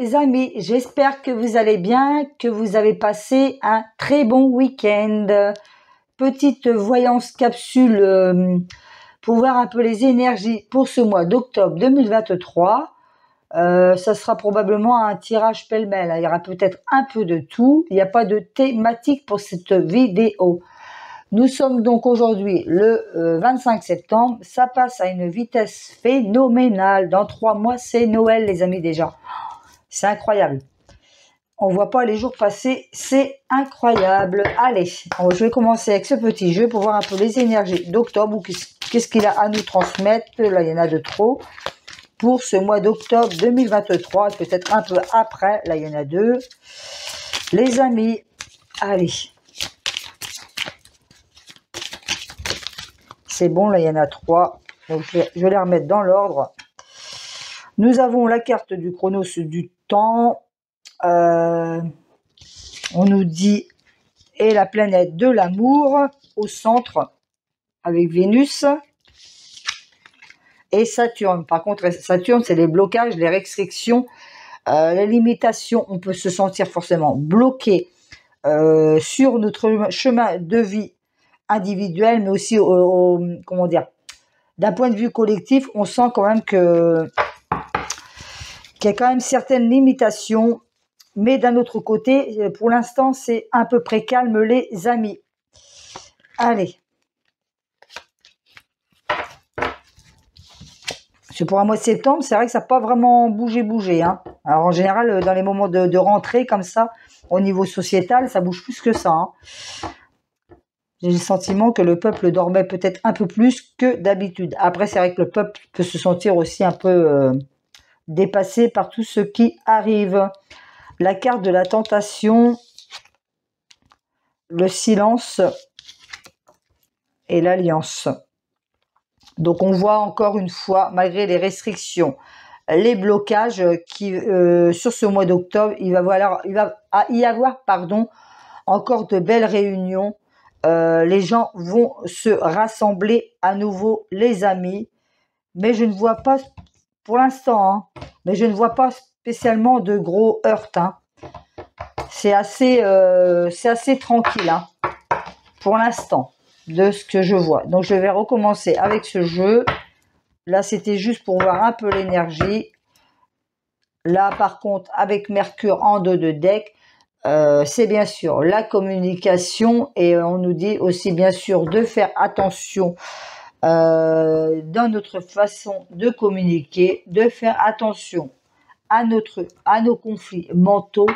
les amis, j'espère que vous allez bien, que vous avez passé un très bon week-end. Petite voyance capsule pour voir un peu les énergies pour ce mois d'octobre 2023. Ça sera probablement un tirage pêle-mêle. Il y aura peut-être un peu de tout. Il n'y a pas de thématique pour cette vidéo. Nous sommes donc aujourd'hui le 25 septembre. Ça passe à une vitesse phénoménale. Dans 3 mois, c'est Noël, les amis, déjà. C'est incroyable. On voit pas les jours passer. C'est incroyable. Allez, je vais commencer avec ce petit jeu pour voir un peu les énergies d'octobre. Ou qu'est-ce qu'il a à nous transmettre. Là, il y en a de trop. Pour ce mois d'octobre 2023. Peut-être un peu après. Là, il y en a 2. Les amis, allez. C'est bon, là, il y en a 3. Donc, je vais les remettre dans l'ordre. Nous avons la carte du chronos du temps. On nous dit, et la planète de l'amour au centre, avec Vénus. Et Saturne. Par contre, Saturne, c'est les blocages, les restrictions, les limitations. On peut se sentir forcément bloqué sur notre chemin de vie individuel, mais aussi comment dire, d'un point de vue collectif, on sent quand même qu'il y a quand même certaines limitations, mais d'un autre côté, pour l'instant, c'est à peu près calme, les amis. Allez. C'est pour un mois de septembre, c'est vrai que ça n'a pas vraiment bougé. Hein. Alors en général, dans les moments de rentrée comme ça, au niveau sociétal, ça bouge plus que ça. Hein. J'ai le sentiment que le peuple dormait peut-être un peu plus que d'habitude. Après, c'est vrai que le peuple peut se sentir aussi un peu dépassé par tout ce qui arrive. La carte de la tentation, le silence et l'alliance. Donc, on voit encore une fois, malgré les restrictions, les blocages qui, sur ce mois d'octobre, il va y avoir encore de belles réunions. Les gens vont se rassembler à nouveau, les amis. Mais je ne vois pas, pour l'instant, hein, mais je ne vois pas spécialement de gros heurts. Hein. C'est assez tranquille, hein, pour l'instant, de ce que je vois. Donc, je vais recommencer avec ce jeu. Là, c'était juste pour voir un peu l'énergie. Là, par contre, avec Mercure en dos de deck, c'est bien sûr la communication, et on nous dit aussi bien sûr de faire attention dans notre façon de communiquer, de faire attention à nos conflits mentaux,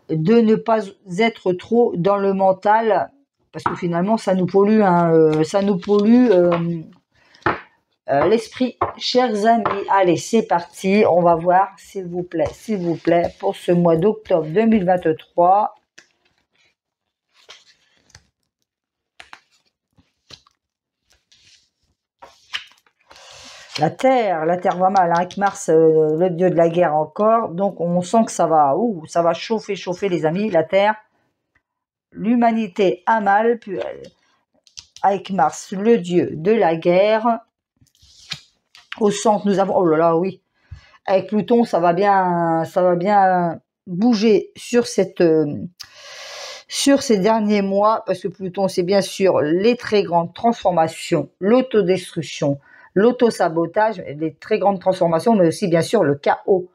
de ne pas être trop dans le mental, parce que finalement ça nous pollue, hein, l'esprit, chers amis. Allez, c'est parti. On va voir, s'il vous plaît, pour ce mois d'octobre 2023. La Terre va mal, hein, avec Mars, le dieu de la guerre encore. Donc, on sent que ça va chauffer, les amis, la Terre. L'humanité a mal, puis, avec Mars, le dieu de la guerre. Au centre, nous avons, oh là là, oui, avec Pluton, ça va bien bouger sur ces derniers mois, parce que Pluton, c'est bien sûr les très grandes transformations, l'autodestruction, l'autosabotage, les très grandes transformations, mais aussi bien sûr le chaos.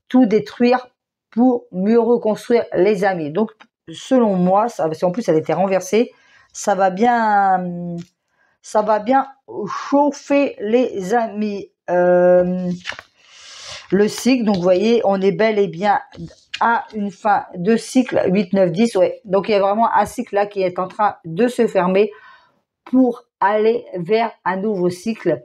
Tout détruire pour mieux reconstruire, les amis. Donc, selon moi, en plus elle était renversée, ça va bien chauffer, les amis. Le cycle, donc vous voyez, on est bel et bien à une fin de cycle 8, 9, 10, ouais. Donc il y a vraiment un cycle là qui est en train de se fermer pour aller vers un nouveau cycle,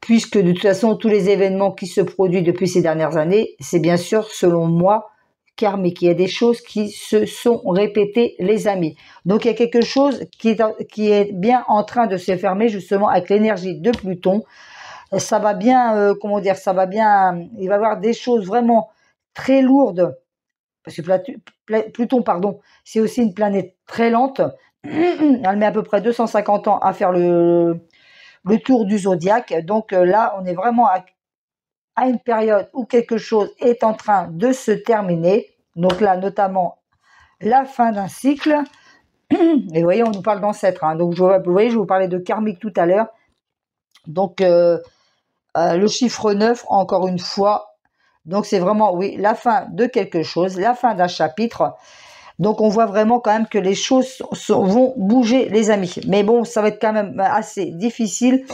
puisque de toute façon tous les événements qui se produisent depuis ces dernières années, c'est bien sûr, selon moi, karmique. Il y a des choses qui se sont répétées, les amis. Donc il y a quelque chose qui est bien en train de se fermer, justement avec l'énergie de Pluton. Ça va bien, il va y avoir des choses vraiment très lourdes, parce que Pluton, c'est aussi une planète très lente. Elle met à peu près 250 ans à faire le tour du zodiaque. Donc là, on est vraiment à une période où quelque chose est en train de se terminer. Donc là, notamment, la fin d'un cycle. Et vous voyez, on nous parle d'ancêtres. Hein. Donc, vous voyez, je vous parlais de karmique tout à l'heure. Donc, le chiffre 9, encore une fois. Donc, c'est vraiment, oui, la fin de quelque chose, la fin d'un chapitre. Donc, on voit vraiment quand même que les choses vont bouger, les amis. Mais bon, ça va être quand même assez difficile.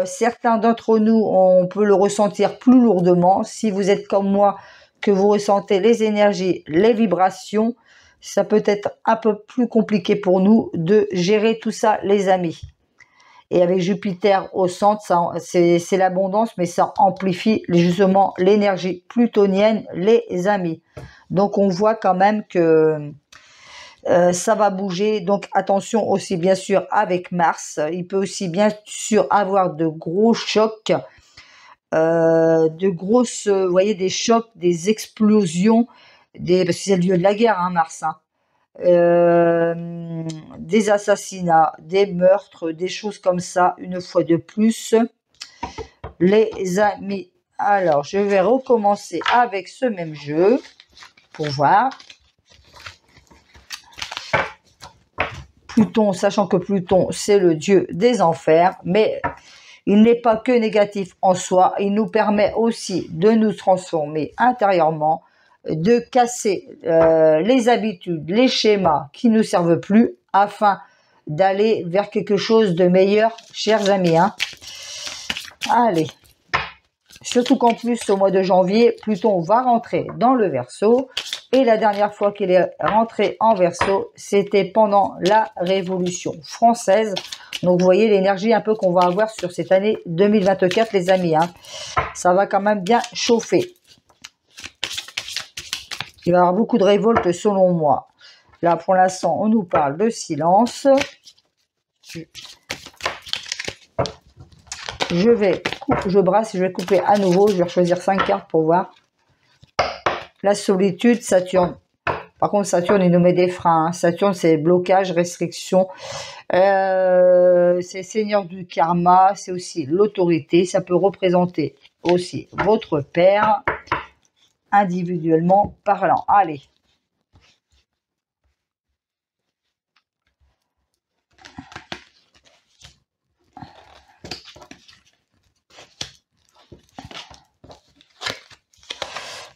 Certains d'entre nous, on peut le ressentir plus lourdement. Si vous êtes comme moi, que vous ressentez les énergies, les vibrations, ça peut être un peu plus compliqué pour nous de gérer tout ça, les amis. Et avec Jupiter au centre, c'est l'abondance, mais ça amplifie justement l'énergie plutonienne, les amis. Donc, on voit quand même que ça va bouger. Donc, attention aussi, bien sûr, avec Mars. Il peut aussi, bien sûr, avoir de gros chocs, de grosses, vous voyez, des chocs, des explosions, parce que c'est le lieu de la guerre, hein, Mars. Hein. Des assassinats, des meurtres, des choses comme ça, une fois de plus, les amis. Alors, je vais recommencer avec ce même jeu pour voir. Pluton, sachant que Pluton, c'est le dieu des enfers, mais il n'est pas que négatif en soi, il nous permet aussi de nous transformer intérieurement, de casser les habitudes, les schémas qui ne nous servent plus, afin d'aller vers quelque chose de meilleur, chers amis. Hein. Allez, surtout qu'en plus, au mois de janvier, Pluton va rentrer dans le Verseau. Et la dernière fois qu'il est rentré en Verseau, c'était pendant la Révolution française. Donc, vous voyez l'énergie un peu qu'on va avoir sur cette année 2024, les amis. Hein. Ça va quand même bien chauffer. Il va y avoir beaucoup de révoltes, selon moi. Là, pour l'instant, on nous parle de silence. Je brasse, je vais couper à nouveau. Je vais choisir 5 cartes pour voir. La solitude, Saturne. Par contre, Saturne, il nous met des freins. Hein. Saturne, c'est blocage, restriction. C'est seigneur du karma. C'est aussi l'autorité. Ça peut représenter aussi votre père, individuellement parlant. Allez.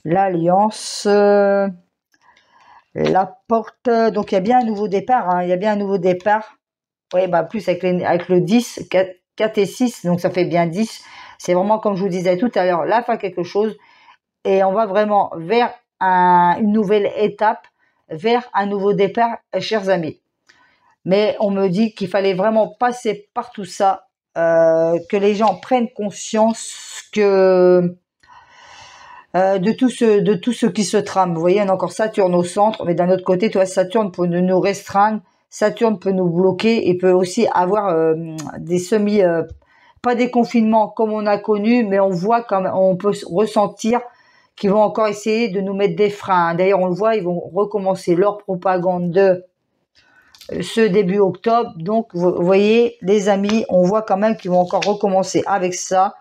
L'alliance, la porte, donc il y a bien un nouveau départ, hein, il y a bien un nouveau départ, oui, bah plus avec le 10, 4 et 6, donc ça fait bien 10, c'est vraiment comme je vous disais tout à l'heure, la fin quelque chose, et on va vraiment vers une nouvelle étape, vers un nouveau départ, chers amis. Mais on me dit qu'il fallait vraiment passer par tout ça, que les gens prennent conscience que... de tout ce qui se trame. Vous voyez, on a encore Saturne au centre, mais d'un autre côté, toi, Saturne peut nous restreindre, Saturne peut nous bloquer, et peut aussi avoir des pas des confinements comme on a connu, mais on voit comme on peut ressentir qu'ils vont encore essayer de nous mettre des freins. D'ailleurs, on le voit, ils vont recommencer leur propagande de ce début octobre. Donc, vous voyez, les amis, on voit quand même qu'ils vont encore recommencer avec ça.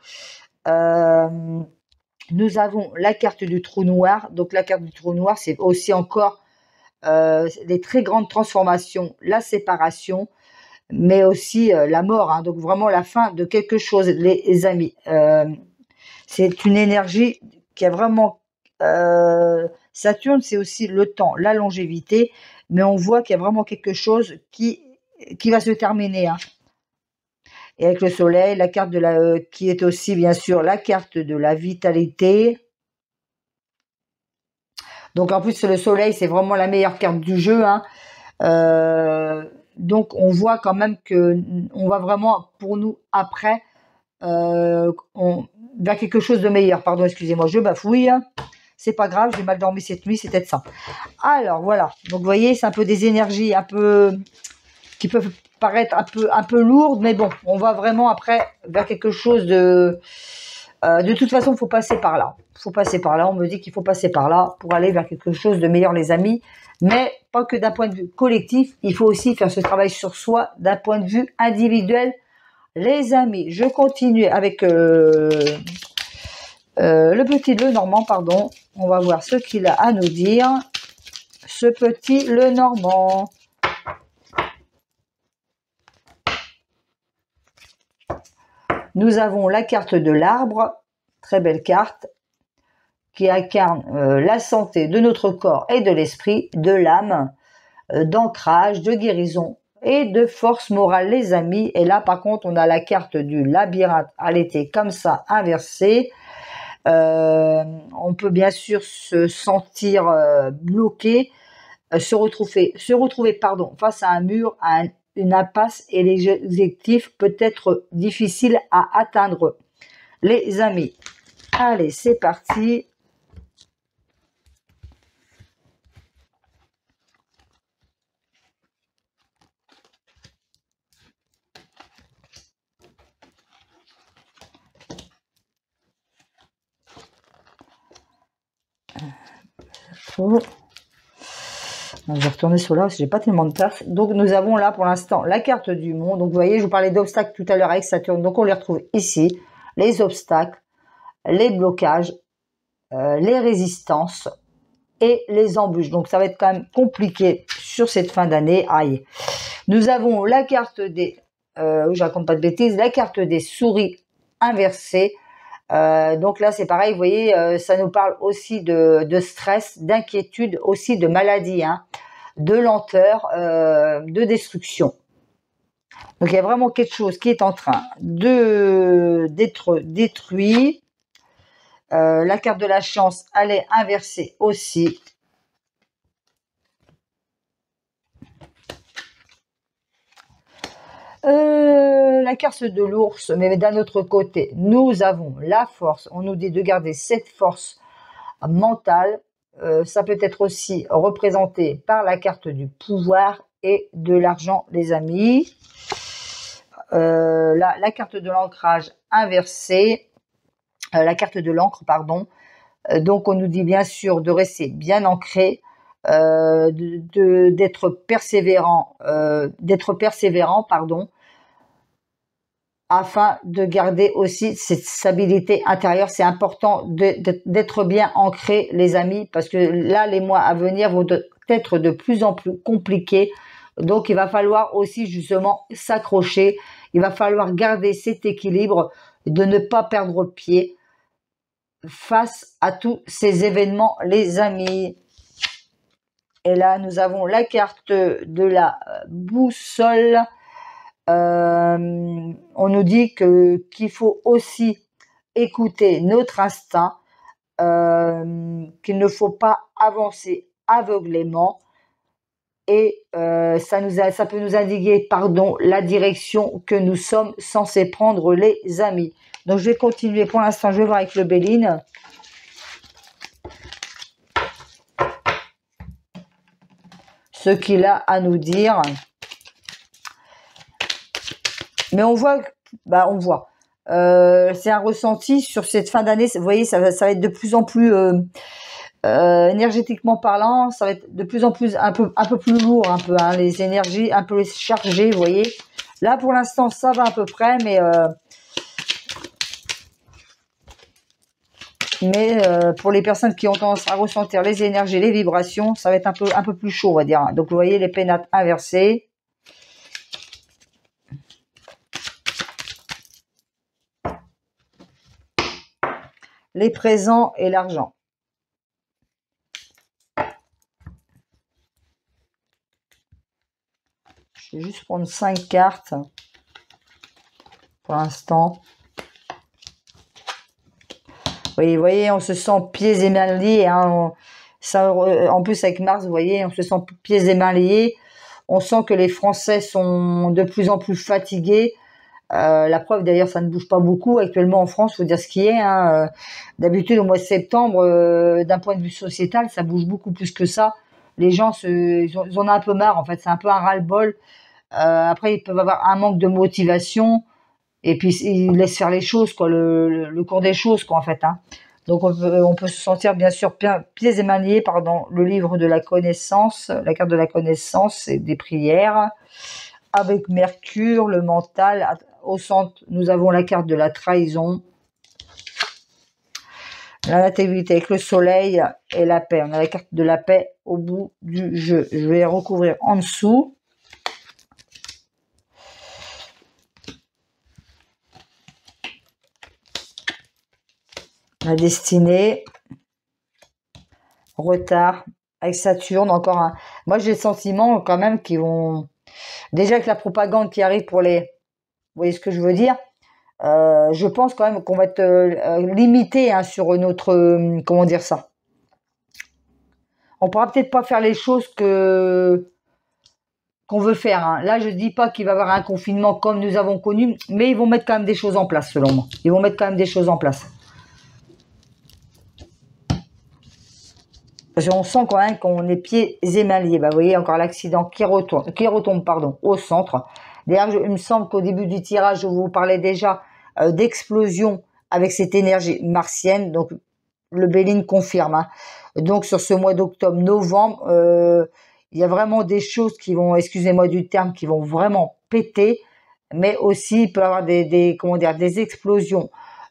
Nous avons la carte du trou noir. Donc, la carte du trou noir, c'est aussi encore des très grandes transformations, la séparation, mais aussi la mort. Hein, donc, vraiment la fin de quelque chose, les amis. C'est une énergie qui a vraiment... Saturne, c'est aussi le temps, la longévité, mais on voit qu'il y a vraiment quelque chose qui va se terminer. Hein. Et avec le soleil, la carte de qui est aussi bien sûr la carte de la vitalité. Donc en plus le soleil, c'est vraiment la meilleure carte du jeu. Hein. Donc on voit quand même que on va vraiment pour nous après vers quelque chose de meilleur. Pardon, excusez-moi, je bafouille. C'est pas grave, j'ai mal dormi cette nuit, c'est peut-être ça. Alors voilà. Donc vous voyez, c'est un peu des énergies un peu qui peuvent paraître un peu lourde, mais bon, on va vraiment après vers quelque chose de toute façon, il faut passer par là. Il faut passer par là. On me dit qu'il faut passer par là pour aller vers quelque chose de meilleur, les amis. Mais pas que d'un point de vue collectif. Il faut aussi faire ce travail sur soi d'un point de vue individuel, les amis. Je continue avec Le petit Lenormand, pardon. On va voir ce qu'il a à nous dire. Ce petit Lenormand. Nous avons la carte de l'arbre. Très belle carte. Qui incarne la santé de notre corps et de l'esprit, de l'âme, d'ancrage, de guérison et de force morale, les amis. Et là, par contre, on a la carte du labyrinthe à l'été, comme ça, inversée. On peut bien sûr se sentir bloqué, se retrouver face à un mur, à une impasse, et les objectifs peuvent être difficiles à atteindre. Les amis, allez, c'est parti. Je vais retourner sur là parce que j'ai pas tellement de place. Donc nous avons là pour l'instant la carte du monde. Donc vous voyez, je vous parlais d'obstacles tout à l'heure avec Saturne. Donc on les retrouve ici. Les obstacles, les blocages, les résistances et les embûches. Donc ça va être quand même compliqué sur cette fin d'année. Aïe. Nous avons la carte des, je raconte pas de bêtises, la carte des souris inversées. Donc là, c'est pareil, vous voyez, ça nous parle aussi de stress, d'inquiétude, aussi de maladie, hein, de lenteur, de destruction. Donc il y a vraiment quelque chose qui est en train d'être détruit. La carte de la chance, elle est inversée aussi. La carte de l'ours, mais d'un autre côté, nous avons la force. On nous dit de garder cette force mentale. Ça peut être aussi représenté par la carte du pouvoir et de l'argent, les amis. La carte de l'ancrage inversée, la carte de l'encre, pardon. Donc, on nous dit bien sûr de rester bien ancré, d'être persévérant, pardon, afin de garder aussi cette stabilité intérieure. C'est important d'être bien ancré, les amis, parce que là, les mois à venir vont être de plus en plus compliqués. Donc, il va falloir aussi justement s'accrocher. Il va falloir garder cet équilibre, de ne pas perdre pied face à tous ces événements, les amis. Et là, nous avons la carte de la boussole. On nous dit qu'il faut aussi écouter notre instinct, qu'il ne faut pas avancer aveuglément, et ça peut nous indiquer, pardon, la direction que nous sommes censés prendre, les amis. Donc je vais continuer pour l'instant, je vais voir avec le Béline. Ce qu'il a à nous dire. Mais on voit, c'est un ressenti sur cette fin d'année. Vous voyez, ça va être de plus en plus énergétiquement parlant, ça va être de plus en plus un peu plus lourd, un peu, hein, les énergies un peu chargées, vous voyez. Là, pour l'instant, ça va à peu près, mais pour les personnes qui ont tendance à ressentir les énergies, les vibrations, ça va être un peu plus chaud, on va dire. Donc, vous voyez les pénates inversées. Les présents et l'argent. Je vais juste prendre 5 cartes pour l'instant. Oui, vous voyez, on se sent pieds et mains liés. Hein, en plus, avec Mars, vous voyez, on se sent pieds et mains liés. On sent que les Français sont de plus en plus fatigués. La preuve, d'ailleurs, ça ne bouge pas beaucoup actuellement en France, faut dire ce qui est. Hein. D'habitude, au mois de septembre, d'un point de vue sociétal, ça bouge beaucoup plus que ça. Les gens, ils en ont un peu marre, en fait. C'est un peu un ras-le-bol. Après, ils peuvent avoir un manque de motivation. Et puis, ils laissent faire les choses, quoi, le cours des choses, quoi, en fait. Hein. Donc, on peut se sentir, bien sûr, pieds et mains liés, pardon, le livre de la connaissance, la carte de la connaissance et des prières. Avec Mercure, le mental, au centre, nous avons la carte de la trahison. La natalité avec le soleil et la paix. On a la carte de la paix au bout du jeu. Je vais recouvrir en dessous. La destinée. Retard. Avec Saturne, encore un. Moi, j'ai le sentiment quand même qu'ils vont... Déjà avec la propagande qui arrive pour les... Vous voyez ce que je veux dire? Je pense quand même qu'on va être limité hein, sur notre... comment dire ça? On pourra peut-être pas faire les choses qu'on veut faire. Hein. Là, je dis pas qu'il va y avoir un confinement comme nous avons connu, mais ils vont mettre quand même des choses en place, selon moi. Ils vont mettre quand même des choses en place. Parce qu'on sent quand même qu'on est pieds et mains liés. Bah, vous voyez, encore l'accident qui retombe pardon, au centre. D'ailleurs, il me semble qu'au début du tirage, je vous parlais déjà d'explosion avec cette énergie martienne. Donc, le Béline confirme. Hein. Donc, sur ce mois d'octobre, novembre, il y a vraiment des choses qui vont, excusez-moi du terme, qui vont vraiment péter. Mais aussi, il peut y avoir comment dire, des explosions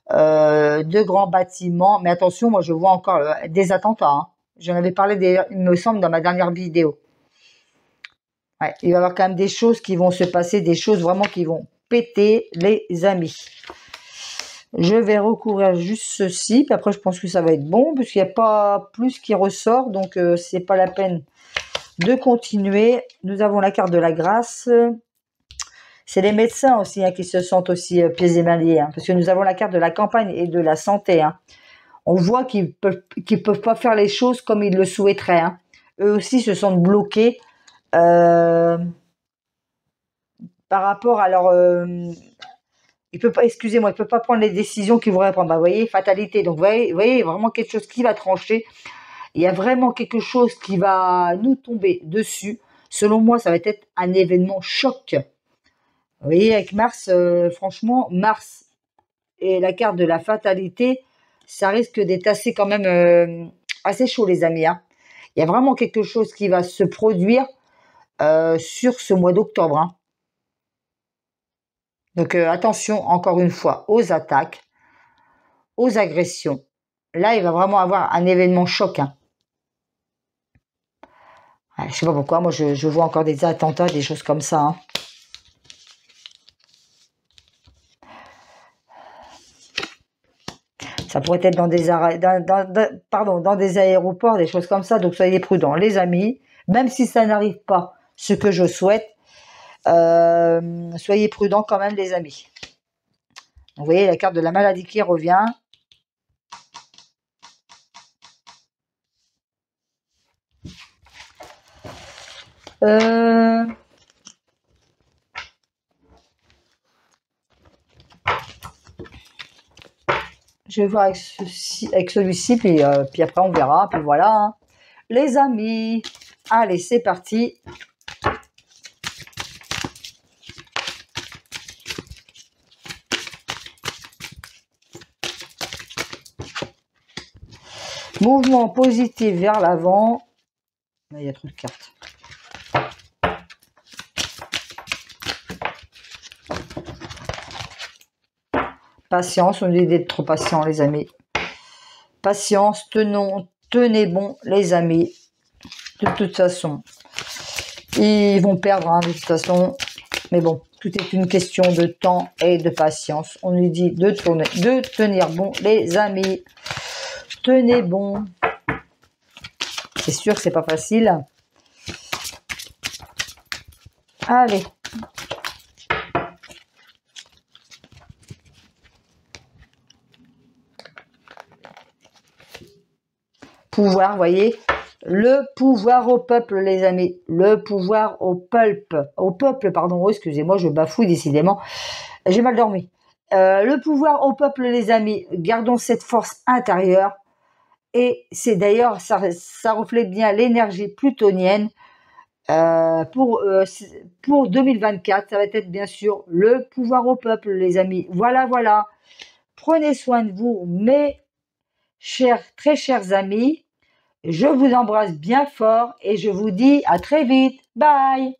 de grands bâtiments. Mais attention, moi, je vois encore des attentats. Hein. J'en avais parlé, il me semble, dans ma dernière vidéo. Ouais, il va y avoir quand même des choses qui vont se passer, des choses vraiment qui vont péter, les amis. Je vais recouvrir juste ceci, puis après je pense que ça va être bon, puisqu'il n'y a pas plus qui ressort, donc c'est pas la peine de continuer. Nous avons la carte de la grâce. C'est les médecins aussi hein, qui se sentent aussi pieds et mains liés, hein, parce que nous avons la carte de la campagne et de la santé. Hein. On voit qu'ils peuvent pas faire les choses comme ils le souhaiteraient. Hein. Eux aussi se sentent bloqués par rapport à leur... il peut pas, excusez-moi, il peut pas prendre les décisions qu'il voudrait prendre. Bah, vous voyez, fatalité. Donc, vous voyez, vraiment quelque chose qui va trancher. Il y a vraiment quelque chose qui va nous tomber dessus. Selon moi, ça va être un événement choc. Vous voyez, avec Mars, franchement, Mars et la carte de la fatalité, ça risque d'être assez quand même assez chaud, les amis. Hein. Il y a vraiment quelque chose qui va se produire sur ce mois d'octobre. Hein. Donc, attention, encore une fois, aux attaques, aux agressions. Là, il va vraiment avoir un événement choc. Hein. Ouais, je sais pas pourquoi, moi, je vois encore des attentats, des choses comme ça. Hein. Ça pourrait être dans des dans des aéroports, des choses comme ça. Donc, soyez prudents, les amis. Même si ça n'arrive pas, ce que je souhaite, soyez prudents quand même, les amis. Vous voyez la carte de la maladie qui revient. Je vais voir avec celui-ci, puis après on verra. Puis voilà, hein. Les amis. Allez, c'est parti. Mouvement positif vers l'avant. Il y a trop de cartes. Patience, on dit d'être trop patient, les amis. Patience, tenez bon, les amis. De toute façon, ils vont perdre, hein, de toute façon. Mais bon, tout est une question de temps et de patience. On lui dit de tenir bon, les amis. Tenez bon. C'est sûr que c'est pas facile. Allez. Pouvoir, vous voyez, le pouvoir au peuple, les amis, le pouvoir au peuple, pardon, oh, excusez-moi, je bafouille décidément, j'ai mal dormi. Le pouvoir au peuple, les amis, gardons cette force intérieure, et c'est d'ailleurs, ça reflète bien l'énergie plutonienne, pour 2024, ça va être bien sûr le pouvoir au peuple, les amis, voilà, prenez soin de vous, mes très chers amis. Je vous embrasse bien fort et je vous dis à très vite. Bye!